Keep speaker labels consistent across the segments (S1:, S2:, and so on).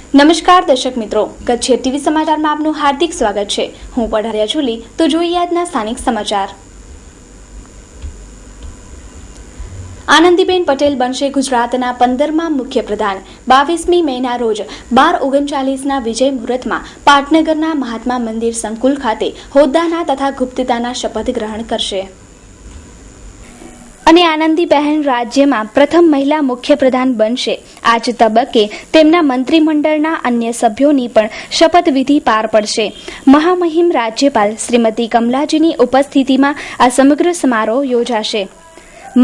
S1: નમસ્કાર દર્શક મિત્રો, કચ્છ ટીવી સમાચારમાં આપનું હાર્દિક સ્વાગત છે। હું પઢારિયા છુલી તો જોઈએ આજના સ્થાનિક સમાચાર। આનંદીબેન પટેલ બનશે ગુજરાતના 15મા મુખ્યપ્રધાન। 22મી મેના રોજ 12:39ના વિજય મુહૂર્તમાં પાટનગરના મહાત્મા મંદિર સંકુલ ખાતે હોદ્દાના તથા ગુપ્તતાના શપથ ગ્રહણ કરશે અને આનંદીબહેન રાજ્યમાં પ્રથમ મહિલા મુખ્યપ્રધાન બનશે। આ જ તબક્કે તેમના મંત્રીમંડળના અન્ય સભ્યોની પણ શપથવિધિ પાર પડશે। મહામહિમ રાજ્યપાલ શ્રીમતી કમલાજીની ઉપસ્થિતિમાં આ સમગ્ર સમારોહ યોજાશે।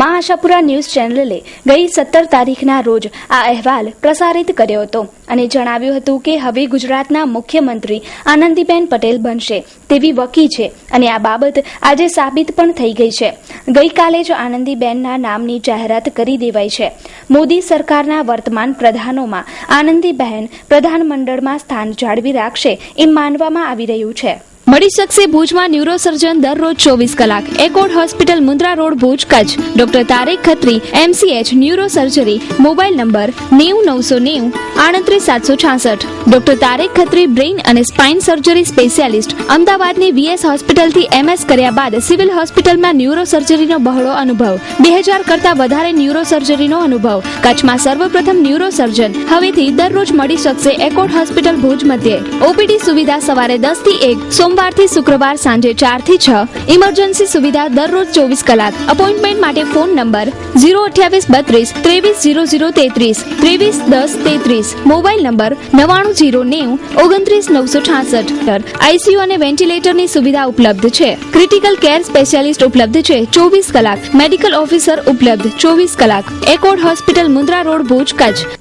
S1: મા આશાપુરા ન્યૂઝ ચેનલે ગઈ 17 તારીખના રોજ આ અહેવાલ પ્રસારિત કર્યો હતો અને જણાવ્યું હતું કે હવે ગુજરાતના મુખ્યમંત્રી આનંદીબેન પટેલ બનશે તેવી વકી છે અને આ બાબત આજે સાબિત પણ થઈ ગઈ છે। ગઈકાલે જ આનંદીબેનના નામની જાહેરાત કરી દેવાઈ છે। મોદી સરકારના વર્તમાન પ્રધાનોમાં આનંદીબહેન પ્રધાનમંડળમાં સ્થાન જાળવી રાખશે એમ માનવામાં આવી રહ્યું છે। મળી શકશે ભુજમાં ન્યુરોસર્જન દરરોજ 24 કલાક। એકોડ hospital Mundra road Bhuj Kutch. Doctor Tarek Khatri MCH neuro surgery. Mobile number 90 990 38 766। Doctor Tarek Khatri brain અને સ્પાઇન સર્જરી સ્પેશિયાલિસ્ટ। અમદાવાદની VS હોસ્પિટલથી MS કર્યા બાદ સિવિલ હોસ્પિટલમાં ન્યુરો સર્જરીનો બહોળો અનુભવ। 2000 કરતા વધારે ન્યુરો સર્જરીનો અનુભવ। કચ્છમાં સર્વપ્રથમ ન્યુરો સર્જન હવેથી દરરોજ મળી શકશે એકોડ હોસ્પિટલ ભુજ મધ્યે। OPD સુવિધા સવારે 10 થી 1, સોમવારથી શુક્રવાર સાંજે 4 થી 6। ઇમરજન્સી સુવિધા દરરોજ 24 કલાક। અપોઇન્ટમેન્ટ માટે phone number 02832 230033 231033। Mobile number 99090 29 966। ICU અને વેન્ટિલેટરની સુવિધા ઉપલબ્ધ છે। ક્રિટિકલ કેર સ્પેશિયાલિસ્ટ ઉપલબ્ધ છે 24 કલાક। મેડિકલ ઓફિસર ઉપલબ્ધ 24 કલાક। એકોડ હોસ્પિટલ મુન્દ્રા રોડ ભુજ કચ્છ।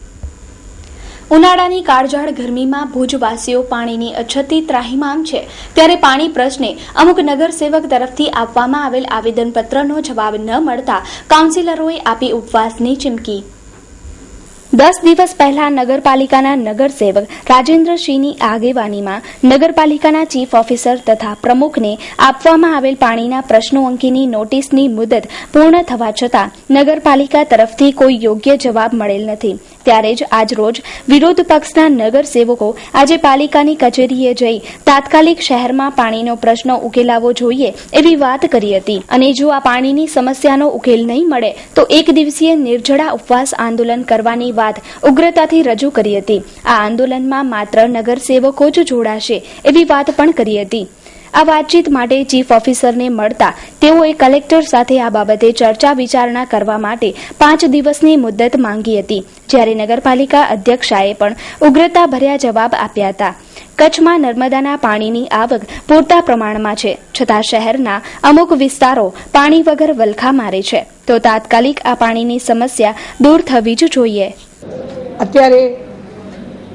S1: ઉનાળાની કાળઝાળ ગરમીમાં ભુજવાસીઓ પાણીની અછતથી ત્રાહિમામ છે ત્યારે પાણી પ્રશ્ને અમુક નગરસેવક તરફથી આપવામાં આવેલ આવેદનપત્રનો જવાબ ન મળતા કાઉન્સિલરોએ આપી ઉપવાસની ચીમકી। 10 દિવસ પહેલા નગરપાલિકાના નગરસેવક રાજેન્દ્રસિંહની આગેવાનીમાં નગરપાલિકાના ચીફ ઓફિસર તથા પ્રમુખને આપવામાં આવેલ પાણીના પ્રશ્નો અંગેની નોટિસની મુદત પૂર્ણ થવા છતાં નગરપાલિકા તરફથી કોઈ યોગ્ય જવાબ મળેલ નથી। ત્યારે જ આજ રોજ વિરોધ પક્ષના નગરસેવકો આજે પાલિકાની કચેરીએ જઈ તાત્કાલિક શહેરમાં પાણીનો પ્રશ્ન ઉકેલાવો જોઈએ એવી વાત કરી હતી અને જો આ પાણીની સમસ્યાનો ઉકેલ નહીં મળે તો એક દિવસીય નિર્જળા ઉપવાસ આંદોલન કરવાની વાત ઉગ્રતાથી રજૂ કરી હતી। આ આંદોલનમાં માત્ર નગરસેવકો જ જોડાશે એવી વાત પણ કરી હતી। આ વાતચીત માટે ચીફ ઓફિસરને મળતા તેઓએ કલેક્ટર સાથે આ બાબતે ચર્ચા વિચારણા કરવા માટે 5 દિવસની મુદત માંગી હતી જ્યારે નગરપાલિકા અધ્યક્ષાએ પણ ઉગ્રતાભર્યા જવાબ આપ્યા હતા। કચ્છમાં નર્મદાના પાણીની આવક પૂરતા પ્રમાણમાં છે છતાં શહેરના અમુક વિસ્તારો પાણી વગર વલખા મારે છે તો તાત્કાલિક આ પાણીની સમસ્યા દૂર થવી જ જોઈએ।
S2: અત્યારે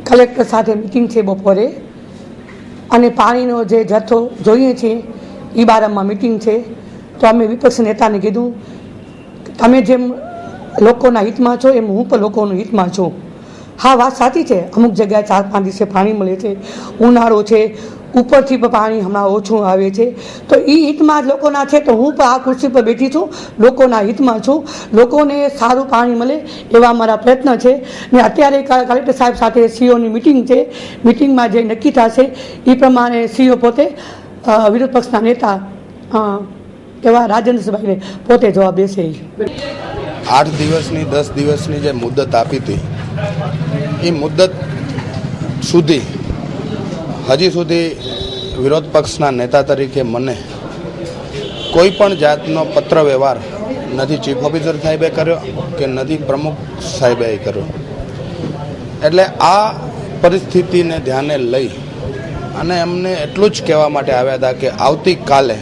S2: કલેક્ટર સાથે મીટિંગ છે બપોરે અને પાણીનો જે જથ્થો જોઈએ છે એ બારામાં મીટિંગ છે તો અમે વિપક્ષ નેતાને કીધું તમે જેમ લોકોના હિતમાં છો એમ હું પણ લોકોના હિતમાં છું। હા, વાત સાચી છે, અમુક જગ્યાએ 4-5 દિવસે પાણી મળે છે, ઉનાળો છે, ઉપરથી પણ પાણી હમણાં ઓછું આવે છે તો એ હિતમાં જ લોકોના છે તો હું પણ આ ખુરશી પર બેઠી છું, લોકોના હિતમાં છું, લોકોને સારું પાણી મળે એવા મારા પ્રયત્ન છે। ને અત્યારે કલેક્ટર સાહેબ સાથે COની મિટિંગ છે, મિટિંગમાં જે નક્કી થશે એ પ્રમાણે CO પોતે વિરોધ પક્ષના નેતા એવા રાજેન્દ્રભાઈને પોતે જવાબ દેશે।
S3: 8 દિવસની 10 દિવસની જે મુદત આપી હતી એ મુદત સુધી હજી સુધી વિરોધ પક્ષના નેતા તરીકે મને કોઈ પણ જાતનો પત્ર વ્યવહાર નથી ચીફ ઓફિસર સાહેબે કર્યો કે નથી પ્રમુખ સાહેબે કર્યો। એટલે આ પરિસ્થિતિને ધ્યાને લઈ અને એમને એટલું જ કહેવા માટે આવ્યા હતા કે આવતીકાલે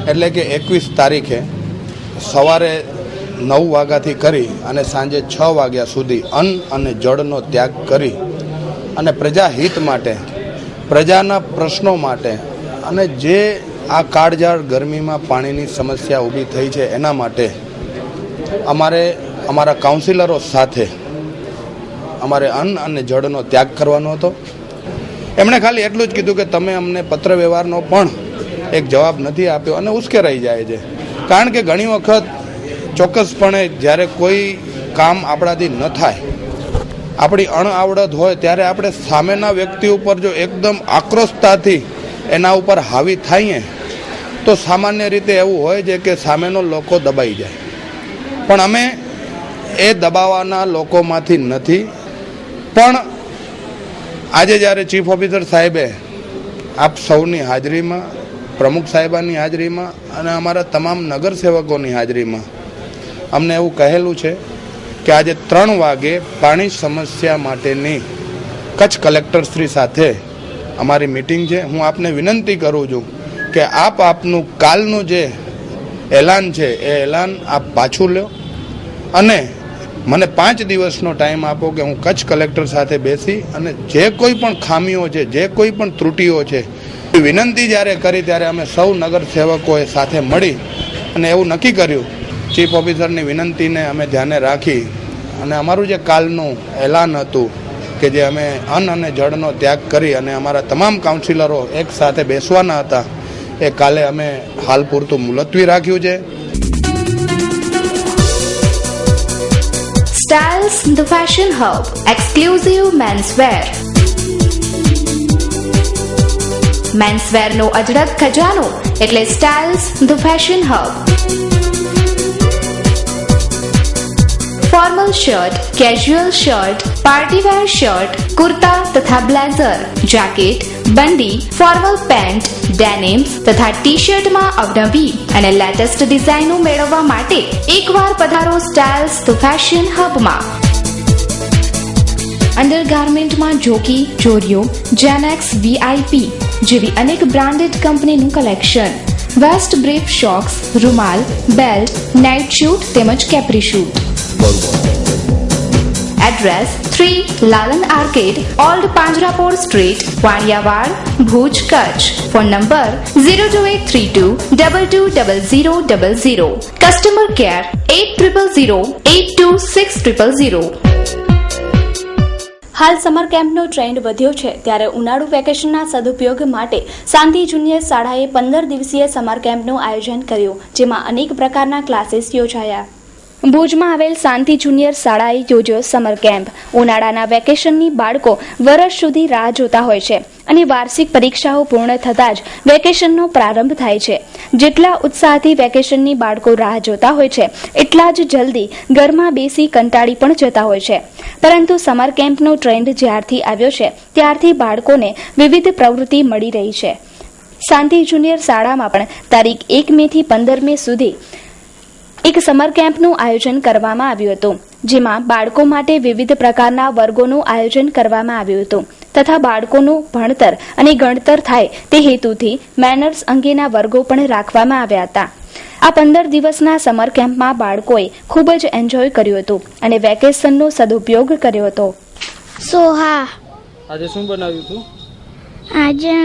S3: એટલે કે 21 તારીખે સવારે 9 વાગ્યાથી કરી અને સાંજે 6 વાગ્યા સુધી અન્ન અને જળનો ત્યાગ કરી અને પ્રજાહિત માટે, પ્રજાના પ્રશ્નો માટે અને જે આ કાળઝાળ ગરમીમાં પાણીની સમસ્યા ઊભી થઈ છે એના માટે અમારા કાઉન્સિલરો સાથે અમારે અન્ન અને જળનો ત્યાગ કરવાનો હતો। એમણે ખાલી એટલું જ કીધું કે તમે અમને પત્ર વ્યવહારનો પણ એક જવાબ નથી આપ્યો અને ઉશ્કેરાઈ જાય છે કારણ કે ઘણી વખત ચોક્કસપણે જ્યારે કોઈ કામ આપણાથી ન થાય આપણી અણઆવડત હોય ત્યારે આપણે સામેના વ્યક્તિ ઉપર જો એકદમ આક્રોશતાથી એના ઉપર હાવી થઈએ તો સામાન્ય રીતે એવું હોય છે કે સામેનો લોકો દબાઈ જાય, પણ અમે એ દબાવવાના લોકોમાંથી નથી. પણ આજે જ્યારે ચીફ ઓફિસર સાહેબે આપ સૌની હાજરીમાં, પ્રમુખ સાહેબાની હાજરીમાં અને અમારા તમામ નગરસેવકોની હાજરીમાં અમને એવું કહેલું છે કે આજે 3 વાગે પાણી સમસ્યા માટેની કચ્છ કલેક્ટરશ્રી સાથે અમારી મિટિંગ છે. હું આપને વિનંતી કરું છું કે આપનું કાલનું જે એલાન છે એ એલાન આપ પાછું લો અને મને 5 દિવસનો ટાઈમ આપો કે હું કચ્છ કલેક્ટર સાથે બેસી અને જે કોઈ પણ ખામીઓ છે, જે કોઈ પણ ત્રુટીઓ છે, વિનંતી જ્યારે કરી ત્યારે અમે સૌ નગરસેવકોએ સાથે મળી અને એવું નક્કી કર્યું, ચીફ ઓફિસરની વિનંતીને અમે ધ્યાને રાખી અને અમારું જે કાલનું એલાન હતું કે જે અમે અન્ન અને જળનો ત્યાગ કરી અને અમારા તમામ કાઉન્સિલરો એક સાથે બેસવાના હતા એ કાલે અમે હાલ પૂરતું મુલતવી રાખ્યું છે.
S1: Styles the Fashion Hub, exclusive menswear. Menswear નો અજરક ખજાનો એટલે Styles the Fashion Hub. Formal shirt, casual shirt, partywear shirt, kurta તથા બ્લેઝર, જેકેટ, બંડી, ફોર્મલ પેન્ટ, ડેનિમ્સ તથા ટી શર્ટમાં અવનવી અને લેટેસ્ટ ડિઝાઇનો મેળવવા માટે એકવાર પધારો સ્ટાઇલ્સ ધ ફેશન હબમાં. અંડરગાર્મેન્ટમાં જોકી, જોરિયો, જેનેક્સ, વીઆઈપી જેવી અનેક બ્રાન્ડેડ કંપનીનું કલેક્શન, વેસ્ટ બ્રીફ, શોક્સ, રૂમાલ, બેલ્ટ, નાઇટ શૂટ તેમજ capri suit. Address 3 Lalan arcade, old Panjrapol street, Vaniyavad, Bhuj, Kutch. Phone number 02832220000. Customer care 80082600. હાલ સમર કેમ્પનો ટ્રેન્ડ વધ્યો છે ત્યારે ઉનાળુ વેકેશનના સદુપયોગ માટે શાંતિ જુનિયર શાળાએ 15 દિવસીય સમર કેમ્પનું આયોજન કર્યું, જેમાં અનેક પ્રકારના ક્લાસીસ યોજાયા. ભુજમાં આવેલ શાંતિ જુનિયર શાળાએ યોજ્યો સમર કેમ્પ. ઉનાળાના વેકેશનની બાળકો વર્ષ સુધી રાહ જોતા હોય છે અને વાર્ષિક પરીક્ષાઓ પૂર્ણ થતાં જ વેકેશનનો પ્રારંભ થાય છે. જેટલા ઉત્સાહથી વેકેશનની બાળકો રાહ જોતા હોય છે એટલા જ જલ્દી ઘરમાં બેસી કંટાળી પણ જતા હોય છે. પરંતુ સમર કેમ્પનો ટ્રેન્ડ જ્યારથી આવ્યો છે ત્યારથી બાળકોને વિવિધ પ્રવૃત્તિ મળી રહી છે. શાંતિ જુનિયર શાળામાં પણ તારીખ 1 મે થી 15 મે સુધી એક સમર કેમ્પનું આયોજન કરવામાં આવ્યું હતું, જેમાં બાળકો માટે વિવિધ પ્રકારના વર્ગોનું આયોજન કરવામાં આવ્યું હતું તથા બાળકોનું ભણતર અને ગણતર થાય તે હેતુથી મેનર્સ અંગેના વર્ગો પણ રાખવામાં આવ્યા હતા. આ 15 દિવસના સમર કેમ્પમાં બાળકોએ ખૂબ જ એન્જોય કર્યું હતું અને વેકેશનનો સદુપયોગ કર્યો હતો.
S4: સોહા,
S5: આજે શું બનાવ્યું હતું?
S4: આજે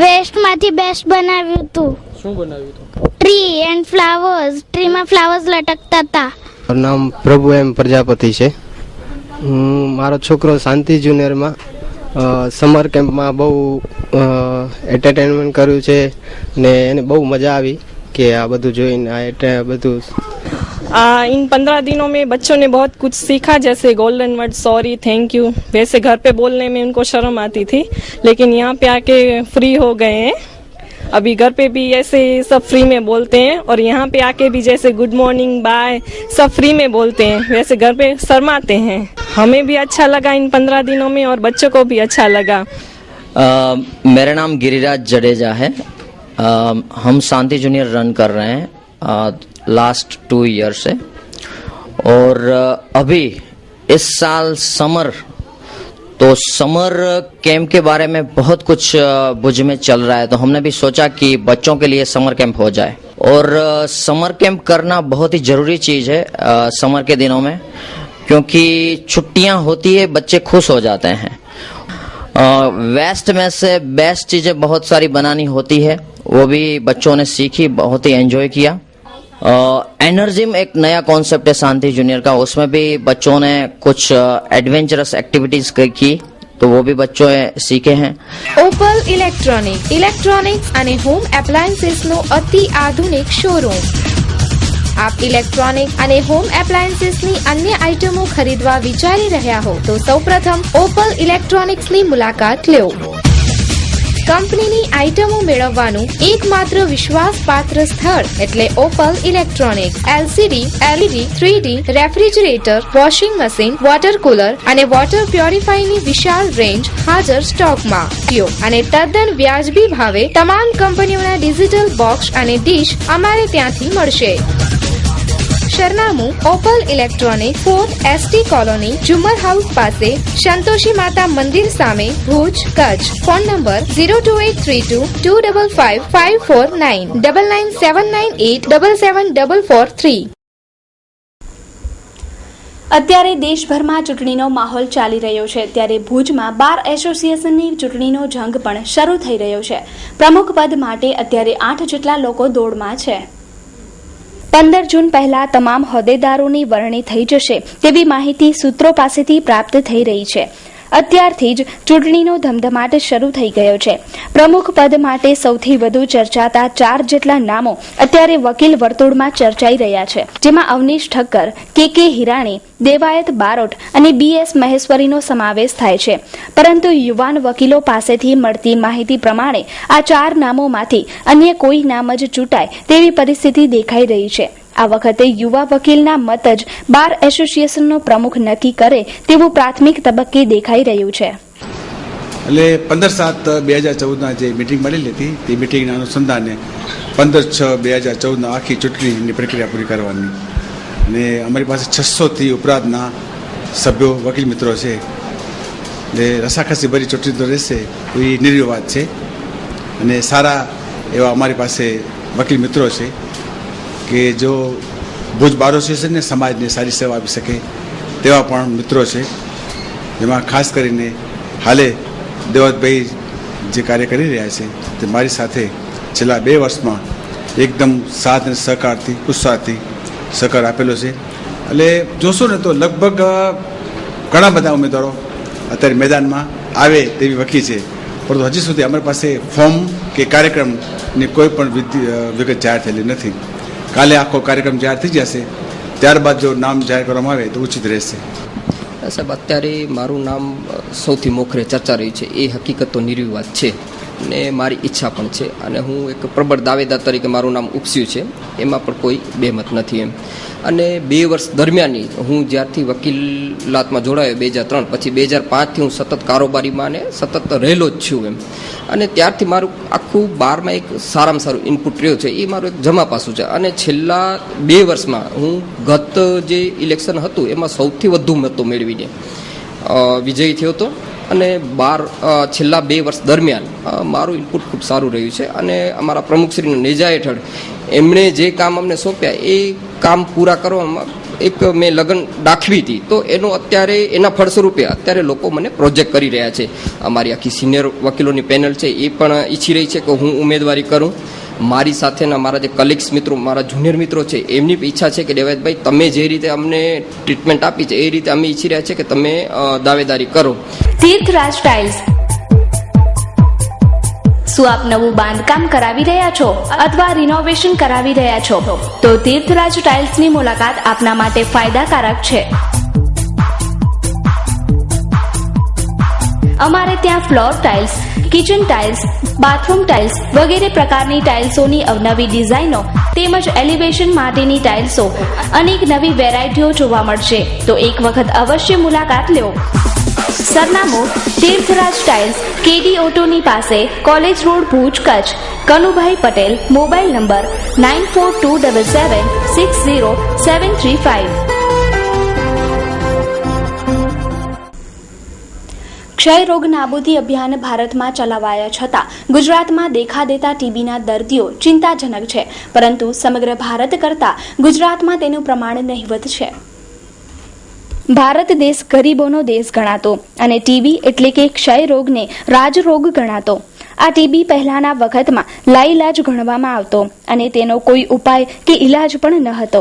S4: વેસ્ટમાંથી બેસ્ટ બનાવ્યું હતું.
S5: શું બનાવ્યું હતું?
S4: Tree and flowers. ટ્રીમાં ફ્લાવર્સ લટકતા હતા.
S6: મારું નામ પ્રભુ એમ પ્રજાપતિ છે. હું મારો છોકરો શાંતિ જુનિયરમાં સમર કેમ્પમાં બહુ એન્ટરટેનમેન્ટ કર્યું છે ને એને બહુ મજા આવી કે આ બધું જોઈને બધું.
S7: इन 15 दिनों में बच्चों ने बहुत कुछ सीखा, जैसे golden word, sorry, thank you. वैसे घर पे बोलने में उनको शर्म आती थी, लेकिन यहाँ पे आके फ्री हो गए हैं. अभी घर पे भी ऐसे सब फ्री में बोलते हैं और यहाँ पे आके भी जैसे गुड मॉर्निंग, बाय सब फ्री में बोलते हैं. वैसे घर पे शर्माते हैं. हमें भी अच्छा लगा इन 15 दिनों में और बच्चों को भी अच्छा लगा.
S8: मेरा नाम गिरिराज जडेजा है. हम शांति जूनियर रन कर रहे हैं लास्ट 2 ईयर से और अभी इस साल समर कैंप के बारे में बहुत कुछ भुज में चल रहा है, तो हमने भी सोचा कि बच्चों के लिए समर कैंप हो जाए. और समर कैंप करना बहुत ही जरूरी चीज है समर के दिनों में, क्योंकि छुट्टियां होती है, बच्चे खुश हो जाते हैं. वेस्ट में से बेस्ट चीजें बहुत सारी बनानी होती है, वो भी बच्चों ने सीखी, बहुत ही एंजॉय किया. एनर्जिम एक नया कॉन्सेप्ट है शांति जूनियर का, उसमें भी बच्चों ने कुछ एडवेंचरस एक्टिविटीज की, तो वो भी बच्चों ने सीखे हैं.
S9: ઓપલ ઇલેક્ટ્રોનિક્સ અને હોમ એપ્લાયન્સીસ નો અતિ આધુનિક શોરૂમ. આપ ઇલેક્ટ્રોનિક અને હોમ એપ્લાયન્સીસની અન્ય આઇટમો ખરીદવા વિચારી રહ્યા હો તો સૌપ્રથમ ઓપલ ઇલેક્ટ્રોનિક્સની મુલાકાત લો. કંપનીની આઇટમો મેળવવાનું એકમાત્ર વિશ્વાસપાત્ર સ્થળ એટલે opal electronics. LCD, LED, 3D refrigerator, washing machine, water cooler અને વોટર પ્યોરિફાયરની વિશાળ રેન્જ હાજર સ્ટોકમાં. અને તદ્દન વ્યાજબી ભાવે તમામ કંપનીઓના ડિજિટલ બોક્સ અને ડીશ અમારે ત્યાંથી મળશે. સરનામું opal electronic, 4th ST colony, Jhumar house પાસે, સંતોષી માતા મંદિર સામે, ભુજ, કચ્છ. Phone number 02832255549 9979877443.
S1: અત્યારે દેશભરમાં ચૂંટણીનો માહોલ ચાલી રહ્યો છે ત્યારે ભુજમાં બાર એસોસિએશનની ચૂંટણીનો જંગ પણ શરૂ થઈ રહ્યો છે. પ્રમુખ પદ માટે અત્યારે 8 જેટલા લોકો દોડમાં છે. 15 જૂન પહેલા તમામ હોદ્દેદારોની વરણી થઈ જશે તેવી માહિતી સૂત્રો પાસેથી પ્રાપ્ત થઈ રહી છે. અત્યારથી જ ચૂંટણીનો ધમધમાટ શરૂ થઈ ગયો છે. પ્રમુખ પદ માટે સૌથી વધુ ચર્ચાતા 4 જેટલા નામો અત્યારે વકીલ વર્તુળમાં ચર્ચાઈ રહ્યા છે, જેમાં અવનીશ ઠક્કર, કે હિરાણી, દેવાયત બારોટ અને BS મહેશ્વરીનો સમાવેશ થાય છે. પરંતુ યુવાન વકીલો પાસેથી મળતી માહિતી પ્રમાણે આ 4 નામોમાંથી અન્ય કોઈ નામ જ ચૂંટાય તેવી પરિસ્થિતિ દેખાઈ રહી છે. આ વખતે યુવા વકીલના મત જ બાર એસોસિએશનનો પ્રમુખ નક્કી કરે તેવું પ્રાથમિક તબક્કે દેખાઈ રહ્યું છે.
S10: એટલે 15/7/2014 જે મિટિંગ મળેલી હતી તે મિટિંગના અનુસંધાને 15/6/2014 આખી ચૂંટણીની પ્રક્રિયા પૂરી કરવાની અને અમારી પાસે 600થી ઉપરાંતના સભ્યો વકીલ મિત્રો છે. એટલે રસાખસી ભરી ચૂંટણી તો રહેશે એ નિર્વિવાદ છે અને સારા એવા અમારી પાસે વકીલ મિત્રો છે કે જો ભુજ બાર એસોસિએશનને સમાજને સારી સેવા આપી શકે તેવા પણ મિત્રો છે. જેમાં ખાસ કરીને હાલે દેવતભાઈ જે કાર્ય કરી રહ્યા છે તે મારી સાથે છેલ્લા 2 વર્ષમાં એકદમ સાથ અને સહકારથી ઉત્સાહથી સહકાર આપેલો છે. એટલે જોશો ને તો લગભગ ઘણા બધા ઉમેદવારો અત્યારે મેદાનમાં આવે તેવી વકી છે, પરંતુ હજી સુધી અમારી પાસે ફોર્મ કે કાર્યક્રમની કોઈ પણ વિગત જાહેર થયેલી નથી. કાલે આખો કાર્યક્રમ જાહેર થઈ જશે, ત્યારબાદ જો નામ જાહેર કરવામાં આવે તો ઉચિત રહેશે.
S11: સાહેબ, અત્યારે મારું નામ સૌથી મોખરે ચર્ચા રહ્યું છે એ હકીકત તો નિર્વિવાદ છે ને મારી ઈચ્છા પણ છે અને હું એક પ્રબળ દાવેદાર તરીકે મારું નામ ઉપસ્યું છે, એમાં પણ કોઈ બેમત નથી એમ. અને 2 વર્ષ દરમિયાનની હું જ્યારથી વકીલાતમાં જોડાયો 2003 પછી 2005થી હું સતત કારોબારીમાં અને સતત રહેલો જ છું એમ. અને ત્યારથી મારું આખું બારમાં એક સારામાં સારું ઇનપુટ રહ્યો છે એ મારું એક જમા પાસું છે. અને છેલ્લા 2 વર્ષમાં હું ગત જે ઇલેક્શન હતું એમાં સૌથી વધુ મતો મેળવીને વિજયી થયો હતો અને છેલ્લા 2 વર્ષ દરમિયાન મારું ઇનપુટ ખૂબ સારું રહ્યું છે. અને અમારા પ્રમુખશ્રીના નેજા હેઠળ એમણે જે કામ અમને સોંપ્યા એ કામ પૂરા કરવામાં એક મેં લગન દાખવી હતી, તો એનો અત્યારે એના ફળસ્વરૂપે અત્યારે લોકો મને પ્રોજેક્ટ કરી રહ્યા છે. અમારી આખી સિનિયર વકીલોની પેનલ છે એ પણ ઈચ્છી રહી છે કે હું ઉમેદવારી કરું. મારી સાથેના મારા જે કલીગ્સ મિત્રો, મારા જુનિયર મિત્રો છે એમની ઈચ્છા છે કે દેવાયતભાઈ તમે જે રીતે અમને ટ્રીટમેન્ટ આપી છે એ રીતે અમે ઈચ્છી રહ્યા છે કે તમે દાવેદારી કરો.
S1: તીર્થરાજ ટાઇલ્સ. શું આપ નવું બાંધકામ કરાવી રહ્યા છો અથવા રિનોવેશન કરાવી રહ્યા છો તો તીર્થરાજ ટાઇલ્સની મુલાકાત આપના માટે ફાયદાકારક છે. અમારે ત્યાં floor tiles, kitchen tiles, bathroom tiles વગેરે પ્રકારની ટાઇલ્સોની અવનવી ડિઝાઇનો તેમજ એલિવેશન માટેની ટાઇલ્સો અનેક નવી વેરાયટીઓ જોવા મળશે, તો એક વખત અવશ્ય મુલાકાત લો. સરનામું તીર્થરાજ ટાઇલ્સ, KD ઓટોની પાસે, college road, Bhuj, Kutch. Kanubhai Patel. Mobile number 9427760735. ક્ષય રોગ નાબૂદી અભિયાન ભારતમાં ચલાવાયા છતાં ગુજરાતમાં દેખાદેતા ટીબીના દર્દીઓ ચિંતાજનક છે, પરંતુ સમગ્ર ભારત કરતાં ગુજરાતમાં તેનું પ્રમાણ નહિવત છે. ભારત દેશ ગરીબોનો દેશ ગણાતો અને ટીબી એટલે કે ક્ષય રોગને રાજરોગ ગણાતો. આ ટીબી પહેલાના વખતમાં લાઈલાજ ગણવામાં આવતો અને તેનો કોઈ ઉપાય કે ઇલાજ પણ ન હતો.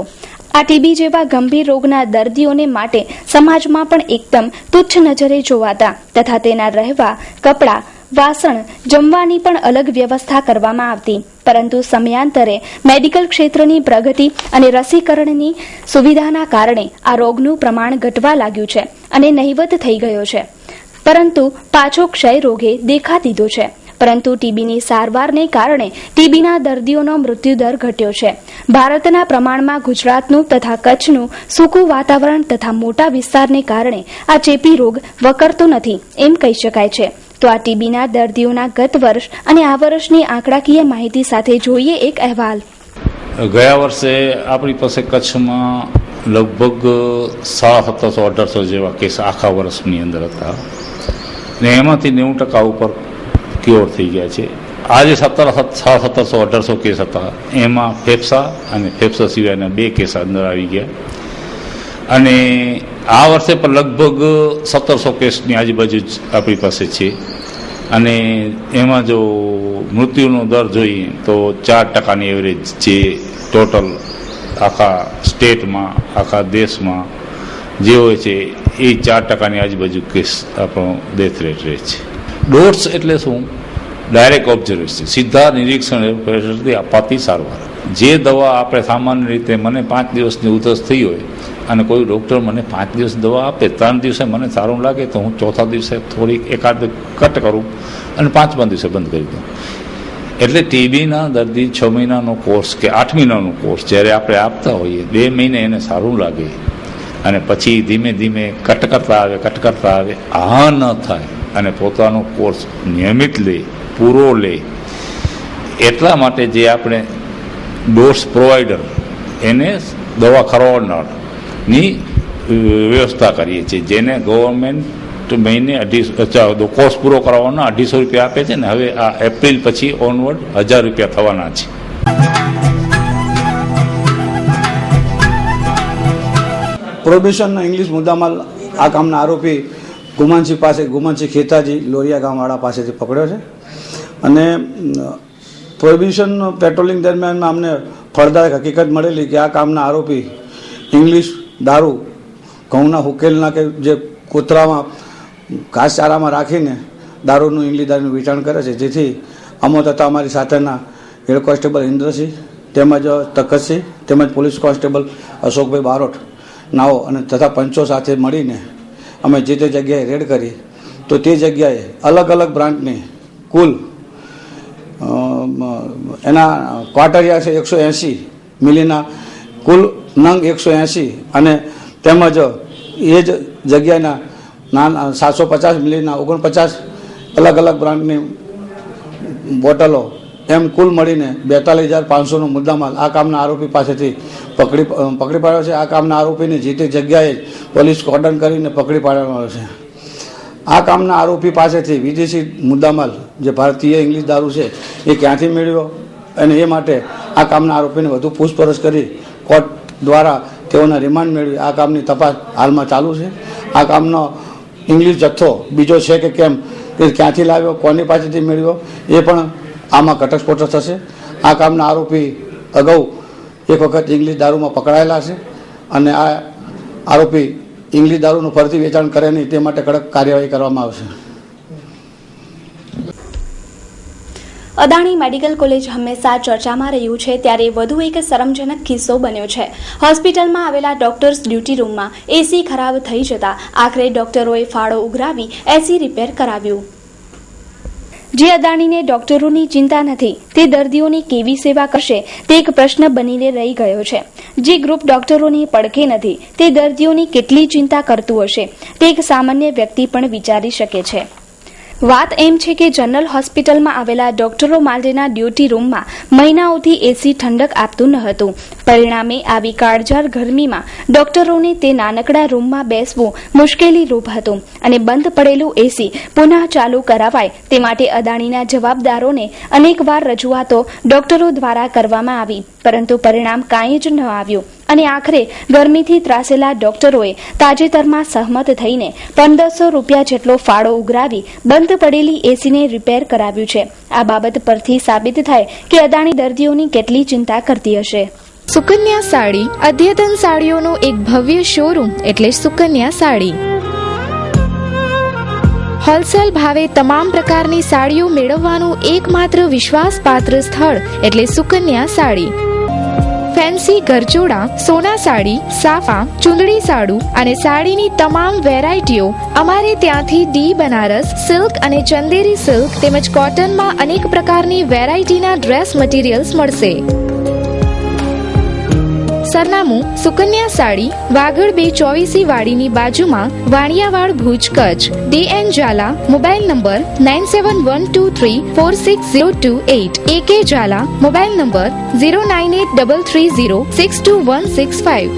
S1: આ ટીબી જેવા ગંભીર રોગના દર્દીઓને માટે સમાજમાં પણ એકદમ તુચ્છ નજરે જોવાતા તથા તેના રહેવા, કપડાં, વાસણ, જમવાની પણ અલગ વ્યવસ્થા કરવામાં આવતી. પરંતુ સમયાંતરે મેડિકલ ક્ષેત્રની પ્રગતિ અને રસીકરણની સુવિધાના કારણે આ રોગનું પ્રમાણ ઘટવા લાગ્યું છે અને નહિવત થઈ ગયો છે, પરંતુ પાછો ક્ષય રોગે દેખા દીધો છે. પરંતુ ટીબીની સારવારને કારણે ટીબીના દર્દીઓનો મૃત્યુદર ઘટ્યો છે. ભારતના પ્રમાણમાં ગુજરાતનું તથા કચ્છનું સૂકું વાતાવરણ તથા મોટા વિસ્તારને કારણે આ ચેપી રોગ વકરતો નથી એમ કહી શકાય છે. તો આ ટીબીના દર્દીઓના ગત વર્ષ અને આ વર્ષની આંકડાકીય માહિતી સાથે જોઈએ એક અહેવાલ.
S12: ગયા વર્ષે આપણી પાસે કચ્છમાં લગભગ 1700-1800 જેવા કેસ આખા વર્ષની અંદર હતા ને એમાંથી 90% ઉપર ક્યોર થઈ ગયા છે. આજે 1700-1800 કેસ હતા, એમાં ફેફસા અને ફેફસા સિવાયના 2 કેસ અંદર આવી ગયા અને આ વર્ષે પણ લગભગ 1700 કેસની આજુબાજુ જ આપણી પાસે છે અને એમાં જો મૃત્યુનો દર જોઈએ તો 4%ની એવરેજ જે ટોટલ આખા સ્ટેટમાં આખા દેશમાં જે હોય છે એ 4%ની આજુબાજુ કેસ આપણો ડેથ રેટ રહે છે. ડોટ્સ એટલે શું? ડાયરેક્ટ ઓબ્ઝર્વેશન, સીધા નિરીક્ષણ હેઠળથી અપાતી સારવાર. જે દવા આપણે સામાન્ય રીતે મને 5 દિવસની ઉધરસ થઈ હોય અને કોઈ ડૉક્ટર મને 5 દિવસ દવા આપે, 3 દિવસે મને સારું લાગે તો હું ચોથા દિવસે થોડીક એકાદ કટ કરું અને 5મા દિવસે બંધ કરી દઉં. એટલે ટીબીના દર્દી 6 મહિનાનો કોર્સ કે 8 મહિનાનો કોર્સ જ્યારે આપણે આપતા હોઈએ, 2 મહિને એને સારું લાગે અને પછી ધીમે ધીમે કટ કરતા આવે, આ ન થાય અને પોતાનો કોર્સ નિયમિત લે, પૂરો લે. એટલા માટે જે આપણે ડોઝ પ્રોવાઈડર એને દવા ખવડાવનારની વ્યવસ્થા કરીએ છીએ, જેને ગવર્મેન્ટ મહિને કોર્સ પૂરો કરાવવાનો 250 રૂપિયા આપે છે ને હવે આ એપ્રિલ પછી ઓનવર્ડ 1000 રૂપિયા થવાના છે.
S13: પ્રોહિબિશનના ઇંગ્લિશ મુદ્દામાલ આ કામના આરોપી ગુમાનસિંહ ખેતાજી લોરિયા ગામવાળા પાસેથી પકડ્યો છે અને પ્રોહિબિશન પેટ્રોલિંગ દરમિયાન અમને ફળદાયક હકીકત મળેલી કે આ કામના આરોપી ઇંગ્લિશ દારૂ ઘઉંના હુકેલના કે જે કોતરામાં ઘાસચારામાં રાખીને દારૂનું ઇંગ્લિશ દારૂનું વેચાણ કરે છે, જેથી અમો તથા અમારી સાથેના હેડ કોન્સ્ટેબલ ઇન્દ્રસિંહ તેમજ તખતસિંહ તેમજ પોલીસ કોન્સ્ટેબલ અશોકભાઈ બારોટ નાઓ અને તથા પંચો સાથે મળીને અમે જે તે જગ્યાએ રેડ કરી તો તે જગ્યાએ અલગ અલગ બ્રાન્ડની કુલ એના ક્વાટરિયા છે 180 મિલીના કુલ નંગ 180 અને તેમજ એ જ જગ્યાના 750 મિલીના 49 અલગ અલગ બ્રાન્ડની બોટલો એમ કુલ મળીને 42,500નો મુદ્દામાલ આ કામના આરોપી પાસેથી પકડી પાડ્યો છે. આ કામના આરોપીને જે તે જગ્યાએ પોલીસ કોર્ડન કરીને પકડી પાડવામાં આવ્યો છે. આ કામના આરોપી પાસેથી વિદેશી મુદ્દામાલ જે ભારતીય ઇંગ્લિશ દારૂ છે એ ક્યાંથી મેળવ્યો અને એ માટે આ કામના આરોપીને વધુ પૂછપરછ કરી કોર્ટ દ્વારા તેઓના રિમાન્ડ મેળવી આ કામની તપાસ હાલમાં ચાલુ છે. આ કામનો ઇંગ્લિશ જથ્થો બીજો છે કે કેમ, એ ક્યાંથી લાવ્યો, કોની પાસેથી મેળવ્યો, એ પણ આમાં ઘટસ્ફોટ થશે. આ કામના આરોપી અગાઉ એક વખત ઇંગ્લિશ દારૂમાં પકડાયેલા છે અને આ આરોપી ઇંગ્લિશ દારૂનું ફરીથી વેચાણ કરે નહીં તે માટે કડક કાર્યવાહી કરવામાં આવશે.
S1: અદાણી મેડિકલ કોલેજ હંમેશા ચર્ચામાં રહ્યું છે, ત્યારે વધુ એક શરમજનક કિસ્સો બન્યો છે. હોસ્પિટલમાં આવેલા ડોક્ટર્સ ડ્યુટી રૂમમાં એસી ખરાબ થઈ જતા આખરે ડોક્ટરોએ ફાળો ઉઘરાવી એસી રિપેર કરાવ્યું. જે અદાણીને ડોક્ટરોની ચિંતા નથી તે દર્દીઓની કેવી સેવા કરશે તે એક પ્રશ્ન બનીને રહી ગયો છે. જે ગ્રુપ ડોક્ટરોની પડખે નથી તે દર્દીઓની કેટલી ચિંતા કરતું હશે તે એક સામાન્ય વ્યક્તિ પણ વિચારી શકે છે. વાત એમ છે કે જનરલ હોસ્પિટલમાં આવેલા ડોક્ટરો માટેના ડ્યુટી રૂમમાં મહિનાઓથી એસી ઠંડક આપતું ન હતું. પરિણામે આવી કાળઝાળ ગરમીમાં ડોક્ટરોને તે નાનકડા રૂમમાં બેસવું મુશ્કેલીરૂપ હતું અને બંધ પડેલું એસી પુનઃ ચાલુ કરાવાય તે માટે અદાણીના જવાબદારોને અનેકવાર રજૂઆતો ડોક્ટરો દ્વારા કરવામાં આવી, પરંતુ પરિણામ કાંઈ જ ન આવ્યું અને આખરે ગરમીથી ત્રાસેલા ડોક્ટરોએ તાજેતરમાં સહમત થઈને 1500 રૂપિયા જેટલો ફાળો ઉઘરાવી બંધ પડેલી એસીને રિપેર કરાવ્યું છે. આ બાબત પરથી સાબિત થાય કે અદાણી દર્દીઓની કેટલી ચિંતા કરતી હશે.
S9: સુકન્યા સાડી અદ્યતન સાડીઓનું એક ભવ્ય શોરૂમ એટલે સુકન્યા સાડી. હોલસેલ ભાવે તમામ પ્રકારની સાડીઓ મેળવવાનું એકમાત્ર વિશ્વાસપાત્ર સ્થળ એટલે સુકન્યા સાડી. ફેન્સી ગરચોડા, સોના સાડી, સાફા, ચુંદડી સાડું અને સાડીની તમામ વેરાયટીઓ અમારે ત્યાંથી ડી બનારસ સિલ્ક અને ચંદેરી સિલ્ક તેમજ કોટનમાં અનેક પ્રકારની વેરાયટીના ડ્રેસ મટીરિયલ્સ મળશે. સરનામું સુકન્યા સાડી, વાગડ 224 વાડીની બાજુમાં, Vaniyawad, Bhuj, Kutch. DN Zala, mobile number 9712346028. AK Zala, mobile number 09833062165.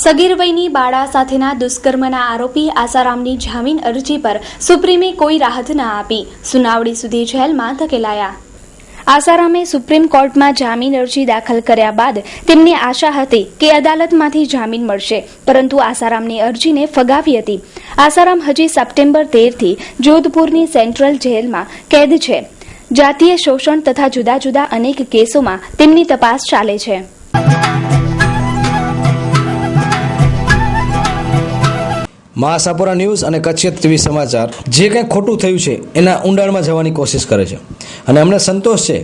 S1: સગીર વયની બાળા સાથેના દુષ્કર્મના આરોપી આસારામની જામીન અરજી પર સુપ્રીમે કોઈ રાહત ન આપી. સુનાવણી સુધી જેલમાં ધકેલાયા. આસારામે સુપ્રીમ કોર્ટમાં જામીન અરજી દાખલ કર્યા બાદ તેમને આશા હતી કે અદાલતમાંથી જામીન મળશે, પરંતુ આસારામની અરજીને ફગાવી હતી. આસારામ હજી સપ્ટેમ્બર 13થી જોધપુરની સેન્ટ્રલ જેલમાં કેદ છે. જાતીય શોષણ તથા જુદા જુદા અનેક કેસોમાં તેમની તપાસ ચાલે છે.
S14: મહાસાપુરા ન્યૂઝ અને કચ્છિયત ટીવી સમાચાર જે કંઈ ખોટું થયું છે એના ઊંડાણમાં જવાની કોશિશ કરે છે અને અમને સંતોષ છે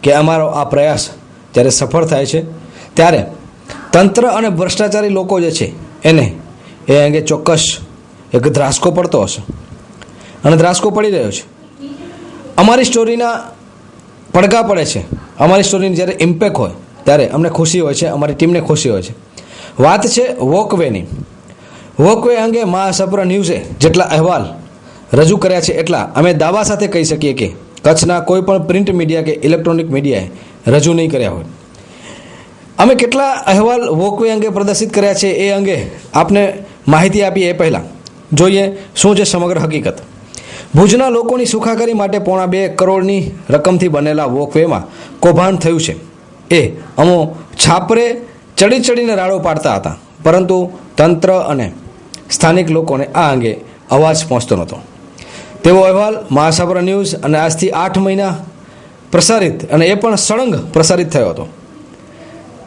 S14: કે અમારો આ પ્રયાસ જ્યારે સફળ થાય છે ત્યારે તંત્ર અને ભ્રષ્ટાચારી લોકો જે છે એને એ અંગે ચોક્કસ એક ધ્રાસકો પડતો હશે અને ધ્રાસકો પડી રહ્યો છે. અમારી સ્ટોરીના પડઘા પડે છે, અમારી સ્ટોરીની જ્યારે ઇમ્પેક્ટ હોય ત્યારે અમને ખુશી હોય છે, અમારી ટીમને ખુશી હોય છે. વાત છે વોકવેની. વોકવે અંગે મહાસાપુરા ન્યૂઝે જેટલા અહેવાલ રજૂ કર્યા છે એટલા અમે દાવા સાથે કહી શકીએ કે કચ્છના કોઈ પણ પ્રિન્ટ મીડિયા કે ઇલેક્ટ્રોનિક મીડિયાએ રજૂ નહીં કર્યા હોય. અમે કેટલા અહેવાલ વોકવે અંગે પ્રદર્શિત કર્યા છે એ અંગે આપને માહિતી આપીએ એ પહેલાં જોઈએ શું છે સમગ્ર હકીકત. ભુજના લોકોની સુખાકારી માટે 2.5 કરોડની રકમથી બનેલા વોકવેમાં કૌભાંડ થયું છે. એ અમો છાપરે ચડીને રાડો પાડતા હતા, પરંતુ તંત્ર અને સ્થાનિક લોકોને આ અંગે અવાજ પહોંચતો નહોતો. તેવો અહેવાલ મહાસાપુરા ન્યૂઝ અને આજથી 8 મહિના પ્રસારિત અને એ પણ સળંગ પ્રસારિત થયો હતો.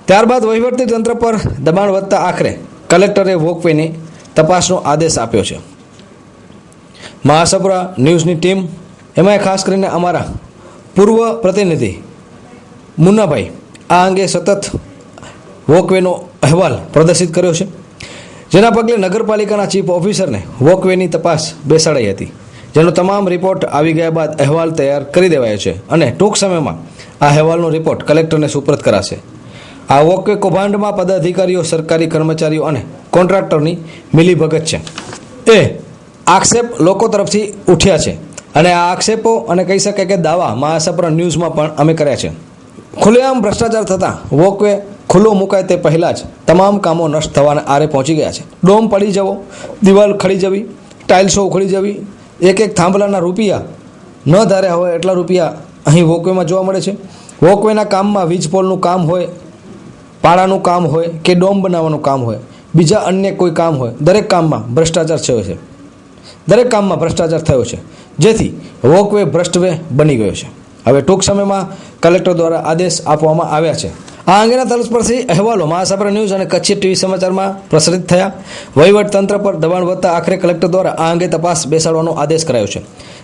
S14: ત્યારબાદ વહીવટી તંત્ર પર દબાણ વધતા આખરે કલેક્ટરે વોકવેની તપાસનો આદેશ આપ્યો છે. મહાસાપુરા ન્યૂઝની ટીમ, એમાં ખાસ કરીને અમારા પૂર્વ પ્રતિનિધિ મુન્નાભાઈ આ અંગે સતત વોકવેનો અહેવાલ પ્રદર્શિત કર્યો છે, જેના પગલે નગરપાલિકાના ચીફ ઓફિસરને વોકવેની તપાસ બેસાડાઈ હતી, જેનો તમામ રિપોર્ટ આવી ગયા બાદ અહેવાલ તૈયાર કરી દેવાયો છે અને ટૂંક સમયમાં આ અહેવાલનો રિપોર્ટ કલેક્ટરને સુપરત કરાશે. આ વોકવે કૌભાંડમાં પદાધિકારીઓ, સરકારી કર્મચારીઓ અને કોન્ટ્રાક્ટરની મિલીભગત છે એ આક્ષેપ લોકો તરફથી ઉઠ્યા છે અને આ આક્ષેપો અને કહી શકાય કે દાવા મહાસાપુરા ન્યૂઝમાં પણ અમે કર્યા છે. ખુલ્લેઆમ ભ્રષ્ટાચાર થતાં વોકવે ખુલ્લો મુકાય તે પહેલાં જ તમામ કામો નષ્ટ થવાના આરે પહોંચી ગયા છે. ડોમ પડી જવો, દિવાલ ખડી જવી, ટાઇલ્સો ઉખડી જવી, એક થાંભલાના રૂપિયા ન ધાર્યા હોય એટલા રૂપિયા અહીં વોકવેમાં જોવા મળે છે. વોકવેના કામમાં વીજપોલનું કામ હોય, પાળાનું કામ હોય કે ડોમ બનાવવાનું કામ હોય, બીજા અન્ય કોઈ કામ હોય, દરેક કામમાં ભ્રષ્ટાચાર થયો છે. દરેક કામમાં ભ્રષ્ટાચાર થયો છે, જેથી વોકવે ભ્રષ્ટવે બની ગયો છે. હવે ટૂંક સમયમાં કલેક્ટર દ્વારા આદેશ આપવામાં આવ્યા છે. આ અંગેના તલસ્પર્શી અહેવાલો મહાસાપુરા ન્યૂઝ અને કચ્છી ટીવી સમાચારમાં પ્રસારિત થયા. વહીવટ તંત્ર પર દબાણ વધતા આખરે કલેક્ટર દ્વારા આ અંગે તપાસ બેસાડવાનો આદેશ કરાયો છે,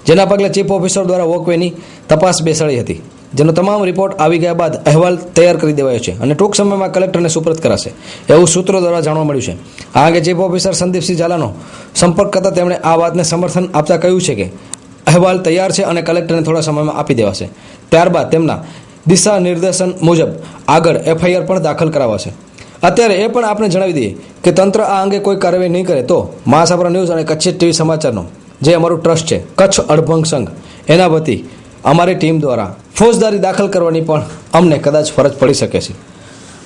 S14: જેના પગલે ચીફ ઓફિસર દ્વારા વોકવેની તપાસ બેસાડી હતી, જેનો તમામ રિપોર્ટ આવી ગયા બાદ અહેવાલ તૈયાર કરી દેવાયો છે અને ટૂંક સમયમાં કલેક્ટરને સુપરત કરાશે એવું સૂત્રો દ્વારા જાણવા મળ્યું છે. આ અંગે ચીફ ઓફિસર સંદીપસિંહ ઝાલાનો સંપર્ક કરતા તેમણે આ વાતને સમર્થન આપતા કહ્યું છે કે અહેવાલ તૈયાર છે અને કલેક્ટરને થોડા સમયમાં આપી દેવાશે. ત્યારબાદ તેમના દિશા નિર્દેશન મુજબ આગળ FIR પણ દાખલ કરાવાશે. અત્યારે એ પણ આપણે જણાવી દઈએ કે તંત્ર આ અંગે કોઈ કાર્યવાહી નહીં કરે તો મહાસાપુરા ન્યૂઝ અને કચ્છી ટીવી સમાચારનો જે અમારું ટ્રસ્ટ છે કચ્છ અડભંગ સંઘ, એના વતી અમારી ટીમ દ્વારા ફોજદારી દાખલ કરવાની પણ અમને કદાચ ફરજ પડી શકે છે.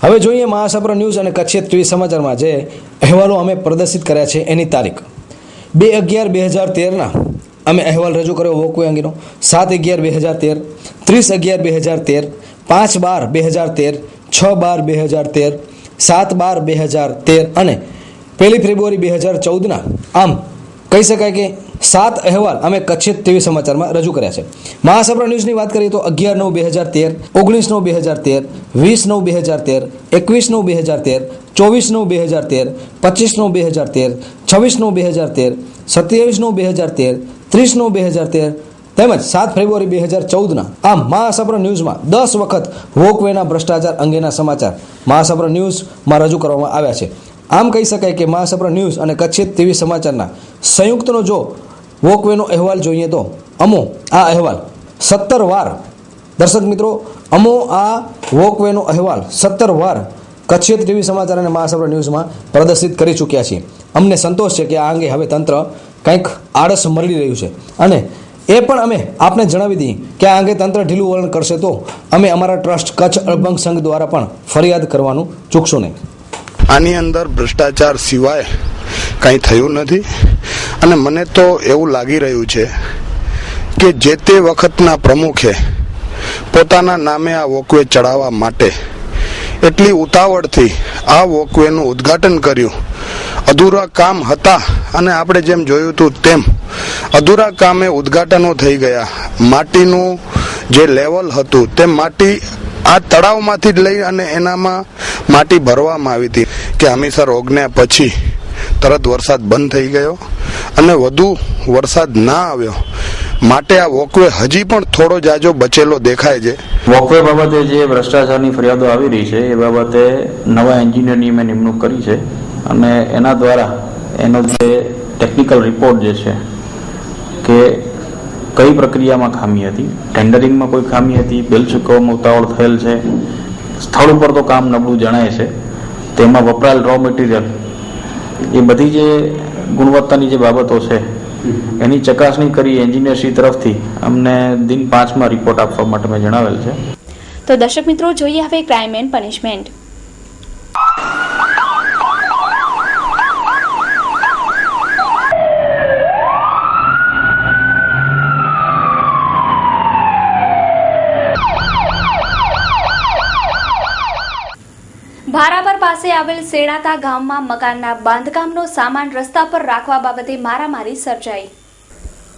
S14: હવે જોઈએ મહાસાપુરા ન્યૂઝ અને કચ્છી ટીવી સમાચારમાં જે અહેવાલો અમે પ્રદર્શિત કર્યા છે એની તારીખ 2/11/2013ના અમે અહેવાલ રજૂ કર્યો વોકવે અંગેનો, 7/11/2013, 30/11/2013, 5/12/2013, 6/12/2013, 7/12/2013 અને 1 ફેબ્રુઆરી 2014ના આમ કહી શકાય કે 7 અહેવાલ અમે કચ્છી ટીવી સમાચારમાં રજૂ કર્યા છે. મહાસાપુરા ન્યૂઝની વાત કરીએ તો 11/9/2013, 19/9/2013, 20/9/2013, 21/9/2013, 24/9/2013, 25/9/2013, 26/9/2013, 27/9/2013, 30/9/2013 તેમજ 7 ફેબ્રુઆરી 2014ના આ મહાસપ્ર ન્યૂઝમાં 10 વખત વોકવેના ભ્રષ્ટાચાર અંગેના સમાચાર મહાસપ્ર ન્યૂઝમાં રજૂ કરવામાં આવ્યા છે. આમ કહી શકાય કે મહાસપ્ર ન્યૂઝ અને કચ્છિત ટીવી સમાચારના સંયુક્તનો જો વોકવેનો અહેવાલ જોઈએ તો અમો આ અહેવાલ 17 વાર દર્શક મિત્રો અમો આ વોકવેનો અહેવાલ 17 વાર કચ્છિત ટીવી સમાચાર અને મહાસપ્ર ન્યૂઝમાં પ્રદર્શિત કરી ચૂક્યા છીએ. અમને સંતોષ છે કે આ અંગે હવે તંત્ર કંઈક આળસ મરડી રહ્યું છે અને એ પણ અમે આપને જણાવી દઈએ કે આ અંગે તંત્ર ઢીલું વલણ કરશે તો અમે અમારા ટ્રસ્ટ કચ્છ અલભંગ સંઘ દ્વારા પણ ફરિયાદ કરવાનું ચૂકશું નહીં.
S3: આની અંદર ભ્રષ્ટાચાર સિવાય કંઈ થયું નથી અને મને તો એવું લાગી રહ્યું છે કે જે તે વખતના પ્રમુખે પોતાના નામે આ વોકવે ચડાવવા માટે એટલી ઉતાવળથી આ વોકવેનું ઉદ્ઘાટન કર્યું. અધૂરા કામ હતા અને આપણે જેમ જોયું હતું તેમ અધૂરા કામે ઉદ્ઘાટનો થઈ ગયા. માટીનું જે લેવલ હતું તે માટી આ તળાવમાંથી જ લઈ અને એનામાં માટી ભરવામાં આવી હતી કે હમીસર ઓગણ્યા પછી તરત વરસાદ બંધ થઈ ગયો અને વધુ વરસાદ ના આવ્યો માટે આ વોકવે હજી પણ થોડો જાજો બચેલો દેખાય છે.
S15: વોકવે બાબતે જે ભ્રષ્ટાચારની ફરિયાદો આવી રહી છે એ બાબતે નવા એન્જિનિયરની મેં નિમણૂક કરી છે અને એના દ્વારા એનો જે ટેકનિકલ રિપોર્ટ જે છે કે કઈ પ્રક્રિયામાં ખામી હતી, ટેન્ડરિંગમાં કોઈ ખામી હતી, બિલ ચૂકવવામાં ઉતાવળ થયેલ છે, સ્થળ ઉપર તો કામ નબળું જણાય છે, તેમાં વપરાયેલ રો મટીરિયલ એ બધી જે ગુણવત્તાની જે બાબતો છે એની ચકાસણી કરી એન્જિનિયરશ્રી તરફથી અમને દિન 5માં રિપોર્ટ આપવા માટે મેં જણાવેલ છે.
S1: તો દર્શક મિત્રો જોઈએ હવે ક્રાઇમ એન્ડ પનિશમેન્ટ. ભારાપર પાસે આવેલ સેડાતા ગામમાં મકાનના બાંધકામનો સામાન રસ્તા પર રાખવા બાબતે મારામારી સર્જાઈ.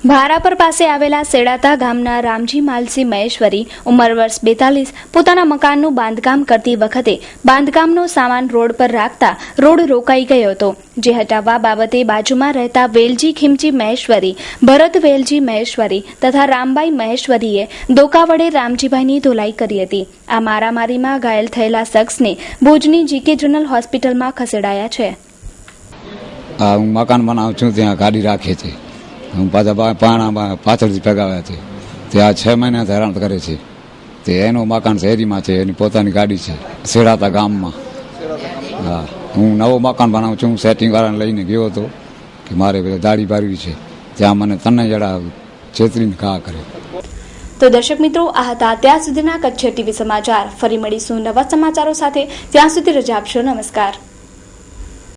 S1: ભારાપર પાસે આવેલા સેડાતા ગામના રામજી માલસી મહેશ્વરી ઉંમર વર્ષ 42 પોતાના મકાનનું બાંધકામ કરતી વખતે બાંધકામનો સામાન રોડ પર રાખતા રોડ રોકાઈ ગયો હતો, જે હટાવવા બાબતે બાજુમાં રહેતા વેલજી ખીમજી મહેશ્વરી, ભરત વેલજી મહેશ્વરી તથા રામબાઈ મહેશ્વરીએ દોકા વડે રામજીભાઈની ધોલાઈ કરી હતી. આ મારામારીમાં ઘાયલ થયેલા શખ્સને ભુજની જીકે જનરલ હોસ્પિટલમાં ખસેડાયા છે.
S16: હું મકાન બનાવું છું ત્યાં ગાડી રાખે છે, હું પાછા પાછળથી ભેગાવ્યા છે, ત્યાં 6 મહિના હેરાન કરે છે. તે એનું મકાન શહેરીમાં છે, એની પોતાની ગાડી છે સેડાતા ગામમાં. હા, હું નવું મકાન બનાવું છું. સેટિંગ વાળાને લઈને ગયો હતો કે મારે દાડી ભરવી છે, ત્યાં મને તને જડા છેતરીને ઘા કરે.
S1: તો દર્શક મિત્રો આ હતા ત્યાં સુધીના કચ્છ ટીવી સમાચાર. ફરી મળીશું નવા સમાચારો સાથે. ત્યાં સુધી રજા આપશો. નમસ્કાર.